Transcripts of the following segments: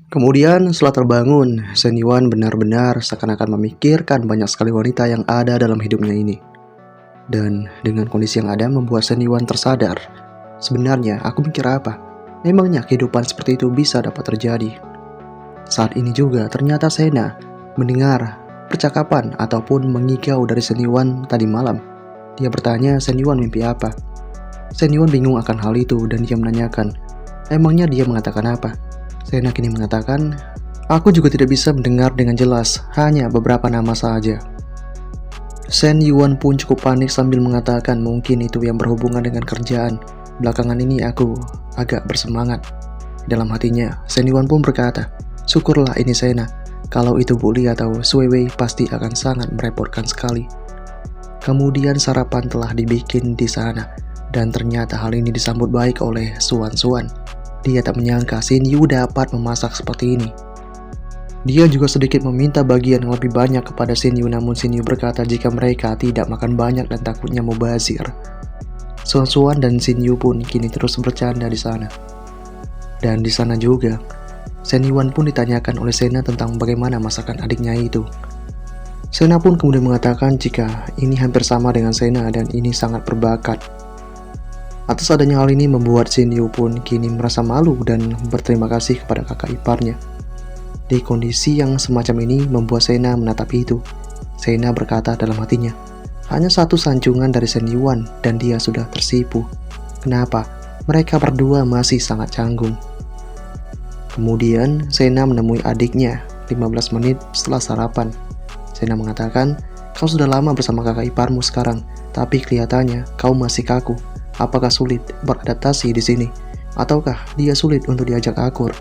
Kemudian setelah terbangun, Shen Yuan benar-benar seakan-akan memikirkan banyak sekali wanita yang ada dalam hidupnya ini. Dan dengan kondisi yang ada membuat Shen Yuan tersadar. Sebenarnya aku mikir apa? Memangnya kehidupan seperti itu bisa dapat terjadi? Saat ini juga ternyata Sena mendengar percakapan ataupun mengigau dari Shen Yuan tadi malam. Dia bertanya Shen Yuan mimpi apa. Shen Yuan bingung akan hal itu dan dia menanyakan, emangnya dia mengatakan apa? Sena kini mengatakan, aku juga tidak bisa mendengar dengan jelas, hanya beberapa nama saja. Shen Yuan pun cukup panik sambil mengatakan mungkin itu yang berhubungan dengan kerjaan. Belakangan ini aku agak bersemangat. Dalam hatinya, Shen Yuan pun berkata, syukurlah ini Sena, kalau itu Bully atau Suiwei pasti akan sangat merepotkan sekali. Kemudian sarapan telah dibikin di sana, dan ternyata hal ini disambut baik oleh Suan Suan. Dia tak menyangka Xin Yu dapat memasak seperti ini. Dia juga sedikit meminta bagian yang lebih banyak kepada Xin Yu, namun Xin Yu berkata jika mereka tidak makan banyak dan takutnya mubazir. Suan Suan dan Xin Yu pun kini terus bercanda di sana. Dan di sana juga, Shen Yuan pun ditanyakan oleh Sena tentang bagaimana masakan adiknya itu. Sena pun kemudian mengatakan jika ini hampir sama dengan Sena dan ini sangat berbakat. Atas adanya hal ini membuat Xin Yu pun kini merasa malu dan berterima kasih kepada kakak iparnya. Di kondisi yang semacam ini membuat Sena menatap itu. Sena berkata dalam hatinya, hanya satu sanjungan dari Shen Yuan dan dia sudah tersipu. Kenapa? Mereka berdua masih sangat canggung. Kemudian Sena menemui adiknya 15 menit setelah sarapan. Sena mengatakan, kau sudah lama bersama kakak iparmu sekarang, tapi kelihatannya kau masih kaku. Apakah sulit beradaptasi di sini? Ataukah dia sulit untuk diajak akur?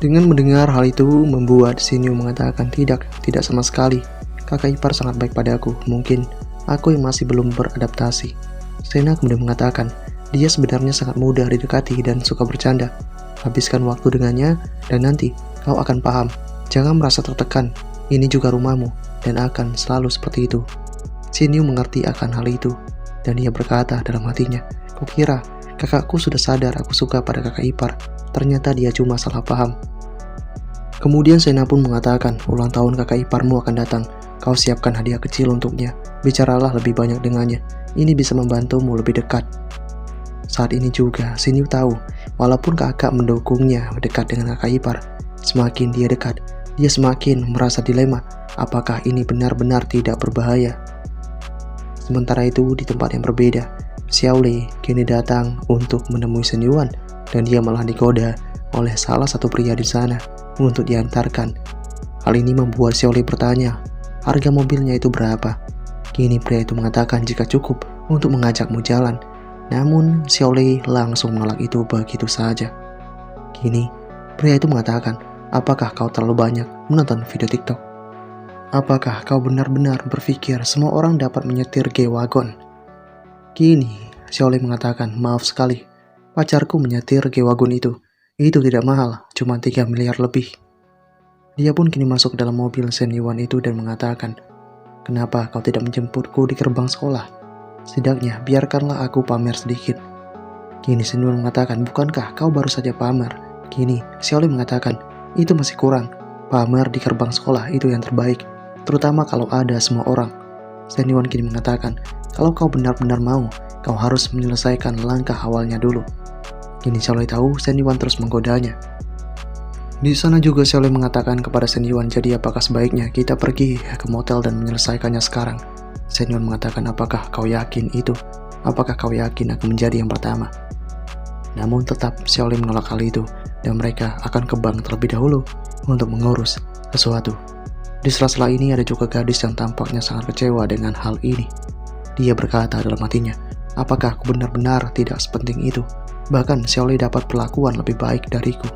Dengan mendengar hal itu membuat Xin Yu mengatakan tidak sama sekali. Kakak ipar sangat baik padaku, mungkin aku yang masih belum beradaptasi. Sena kemudian mengatakan, dia sebenarnya sangat mudah didekati dan suka bercanda. Habiskan waktu dengannya dan nanti kau akan paham. Jangan merasa tertekan, ini juga rumahmu dan akan selalu seperti itu. Xin Yu mengerti akan hal itu. Dan dia berkata dalam hatinya, kukira kakakku sudah sadar aku suka pada kakak ipar. Ternyata dia cuma salah paham. Kemudian Sena pun mengatakan, ulang tahun kakak iparmu akan datang. Kau siapkan hadiah kecil untuknya. Bicaralah lebih banyak dengannya. Ini bisa membantumu lebih dekat. Saat ini juga, Xin Yu tahu, walaupun kakak mendukungnya dekat dengan kakak ipar, semakin dia dekat, dia semakin merasa dilema. Apakah ini benar-benar tidak berbahaya? Sementara itu di tempat yang berbeda, Xiao Lei kini datang untuk menemui Shen Yuan dan dia malah digoda oleh salah satu pria di sana untuk diantarkan. Hal ini membuat Xiao Lei bertanya, harga mobilnya itu berapa? Kini pria itu mengatakan jika cukup untuk mengajakmu jalan. Namun Xiao Lei langsung menolak itu begitu saja. Kini pria itu mengatakan, apakah kau terlalu banyak menonton video TikTok? Apakah kau benar-benar berpikir semua orang dapat menyetir G-Wagon? Kini, Xiao Lei mengatakan, maaf sekali, pacarku menyetir G-Wagon itu. Itu tidak mahal, cuma 3 miliar lebih. Dia pun kini masuk ke dalam mobil Shen Yuan itu dan mengatakan, kenapa kau tidak menjemputku di gerbang sekolah? Setidaknya, biarkanlah aku pamer sedikit. Kini Shen Yuan mengatakan, bukankah kau baru saja pamer? Kini, Xiao Lei mengatakan, itu masih kurang. Pamer di gerbang sekolah itu yang terbaik. Terutama kalau ada semua orang. Shen Yuan kini mengatakan, kalau kau benar-benar mau, kau harus menyelesaikan langkah awalnya dulu. Kini Xiao Lei tahu Shen Yuan terus menggodanya. Di sana juga Xiao Lei mengatakan kepada Shen Yuan, jadi apakah sebaiknya kita pergi ke motel dan menyelesaikannya sekarang? Shen Yuan mengatakan, apakah kau yakin itu? Apakah kau yakin akan menjadi yang pertama? Namun tetap Xiao Lei menolak hal itu dan mereka akan ke bank terlebih dahulu untuk mengurus sesuatu. Di sela-sela ini ada juga gadis yang tampaknya sangat kecewa dengan hal ini. Dia berkata dalam hatinya, apakah aku benar-benar tidak sepenting itu? Bahkan Xiao Lei dapat perlakuan lebih baik dariku.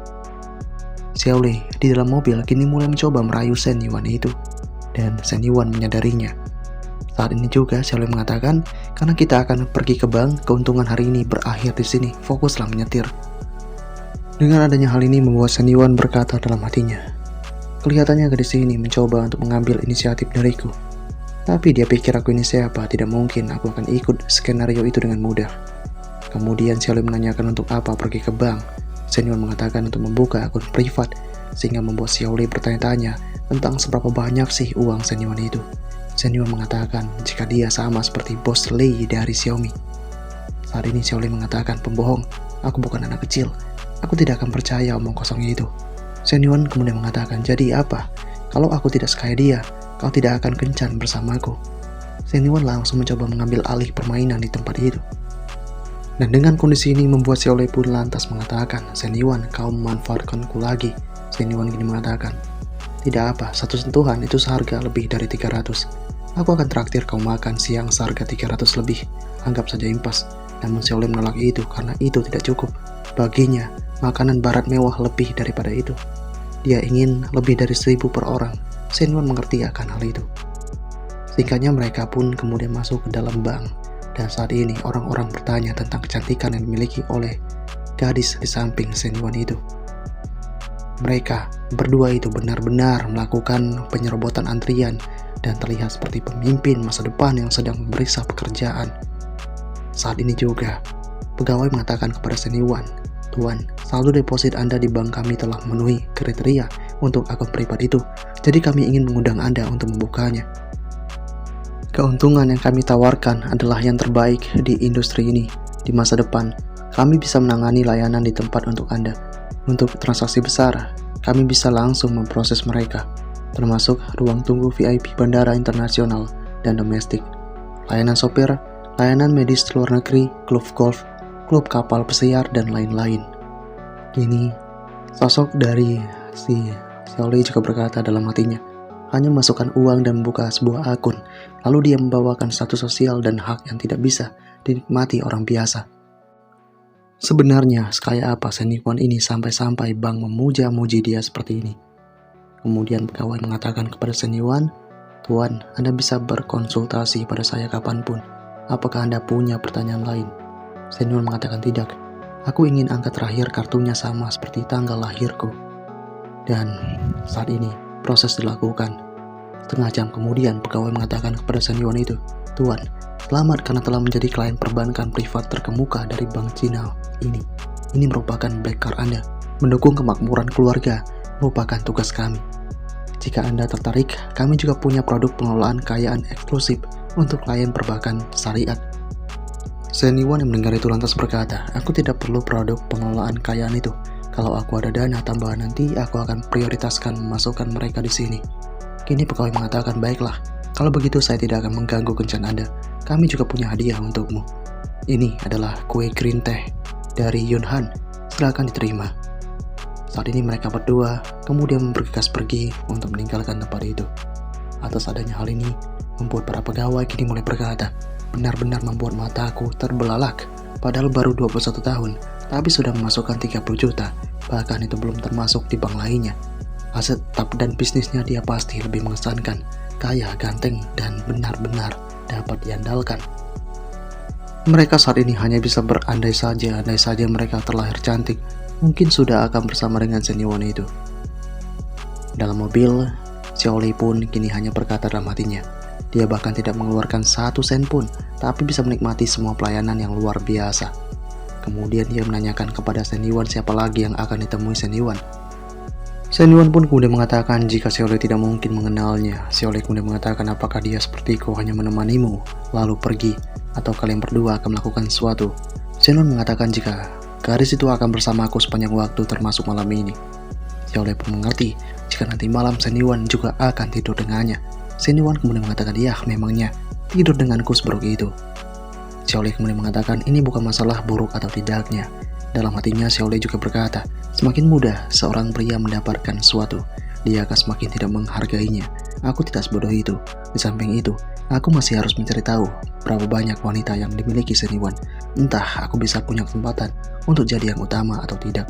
Xiao Lei di dalam mobil kini mulai mencoba merayu Shen Yuan itu. Dan Shen Yuan menyadarinya. Saat ini juga Xiao Lei mengatakan, karena kita akan pergi ke bank, keuntungan hari ini berakhir di sini, fokuslah menyetir. Dengan adanya hal ini membuat Shen Yuan berkata dalam hatinya, kelihatannya gadis ini mencoba untuk mengambil inisiatif dariku. Tapi dia pikir aku ini siapa, tidak mungkin aku akan ikut skenario itu dengan mudah. Kemudian Xiao Lei menanyakan untuk apa pergi ke bank. Senyuan mengatakan untuk membuka akun privat, sehingga membuat Xiaolei bertanya-tanya tentang seberapa banyak sih uang Senyuan itu. Senyuan mengatakan jika dia sama seperti bos Lei dari Xiaomi. Saat ini Xiaolei mengatakan, pembohong, aku bukan anak kecil, aku tidak akan percaya omong kosongnya itu. Senyuan kemudian mengatakan, jadi apa? Kalau aku tidak sekaya dia, kau tidak akan kencan bersamaku. Senyuan langsung mencoba mengambil alih permainan di tempat itu. Dan dengan kondisi ini membuat Xiaolei pun lantas mengatakan, Senyuan, kau memanfaatkanku lagi. Senyuan gini mengatakan, tidak apa, satu sentuhan itu seharga lebih dari 300. Aku akan traktir kau makan siang seharga 300 lebih. Anggap saja impas. Namun Xiaolei menolak itu karena itu tidak cukup. Baginya, makanan barat mewah lebih daripada itu. Dia ingin lebih dari 1000 per orang. Senyuan mengerti akan hal itu. Singkatnya mereka pun kemudian masuk ke dalam bank. Dan saat ini orang-orang bertanya tentang kecantikan yang dimiliki oleh gadis di samping Senyuan itu. Mereka berdua itu benar-benar melakukan penyerobotan antrian dan terlihat seperti pemimpin masa depan yang sedang memeriksa pekerjaan. Saat ini juga, pegawai mengatakan kepada Senyuan, Tuan, saldo deposit Anda di bank kami telah memenuhi kriteria untuk akun pribadi itu, jadi kami ingin mengundang Anda untuk membukanya. Keuntungan yang kami tawarkan adalah yang terbaik di industri ini. Di masa depan, kami bisa menangani layanan di tempat untuk Anda. Untuk transaksi besar, kami bisa langsung memproses mereka, termasuk ruang tunggu VIP bandara internasional dan domestik, layanan sopir, layanan medis luar negeri, klub golf, klub kapal pesiar, dan lain-lain. Kini, sosok dari si Xiaolei juga berkata dalam hatinya, hanya memasukkan uang dan membuka sebuah akun, lalu dia membawakan status sosial dan hak yang tidak bisa dinikmati orang biasa. Sebenarnya, sekaya apa Senyuan ini sampai-sampai bank memuja-muji dia seperti ini? Kemudian pegawai mengatakan kepada Senyuan, Tuan, Anda bisa berkonsultasi pada saya kapanpun. Apakah Anda punya pertanyaan lain? Senyuan mengatakan tidak. Aku ingin angka terakhir kartunya sama seperti tanggal lahirku. Dan saat ini, proses dilakukan. Setengah jam kemudian, pegawai mengatakan kepada Senyuan itu, Tuan, selamat karena telah menjadi klien perbankan privat terkemuka dari Bank Cina ini. Ini merupakan black card Anda. Mendukung kemakmuran keluarga merupakan tugas kami. Jika Anda tertarik, kami juga punya produk pengelolaan kekayaan eksklusif untuk klien perbankan syariat. Senyuan yang mendengar itu lantas berkata, aku tidak perlu produk pengelolaan kekayaan itu. Kalau aku ada dana tambahan nanti, aku akan prioritaskan memasukkan mereka di sini. Kini pegawai mengatakan, baiklah, kalau begitu saya tidak akan mengganggu kencan Anda. Kami juga punya hadiah untukmu. Ini adalah kue green teh dari Yunhan. Silakan diterima. Saat ini mereka berdua kemudian bergegas pergi untuk meninggalkan tempat itu. Atas adanya hal ini, membuat para pegawai kini mulai berkata, benar-benar membuat mataku terbelalak. Padahal baru 21 tahun, tapi sudah memasukkan 30 juta. Bahkan itu belum termasuk di bank lainnya. Aset dan bisnisnya dia pasti lebih mengesankan, kaya, ganteng, dan benar-benar dapat diandalkan. Mereka saat ini hanya bisa berandai saja mereka terlahir cantik, mungkin sudah akan bersama dengan Senyuan itu. Dalam mobil, Xiaolei pun kini hanya berkata dalam hatinya, dia bahkan tidak mengeluarkan 1 sen pun, tapi bisa menikmati semua pelayanan yang luar biasa. Kemudian dia menanyakan kepada Senyuan siapa lagi yang akan ditemui Senyuan. Senyuan pun kemudian mengatakan jika Xiaolei tidak mungkin mengenalnya. Xiaolei kemudian mengatakan apakah dia sepertiku hanya menemanimu, lalu pergi, atau kalian berdua akan melakukan sesuatu. Senyuan mengatakan jika gadis itu akan bersamaku sepanjang waktu termasuk malam ini. Xiaolei pun mengerti jika nanti malam Senyuan juga akan tidur dengannya. Senyuan kemudian mengatakan ya memangnya tidur denganku seburuk itu. Xiaolei kemudian mengatakan ini bukan masalah buruk atau tidaknya. Dalam hatinya Xiaolei juga berkata, semakin mudah seorang pria mendapatkan sesuatu, dia akan semakin tidak menghargainya. Aku tidak sebodoh itu. Di samping itu, aku masih harus mencari tahu berapa banyak wanita yang dimiliki Senyuan. Entah aku bisa punya kesempatan untuk jadi yang utama atau tidak.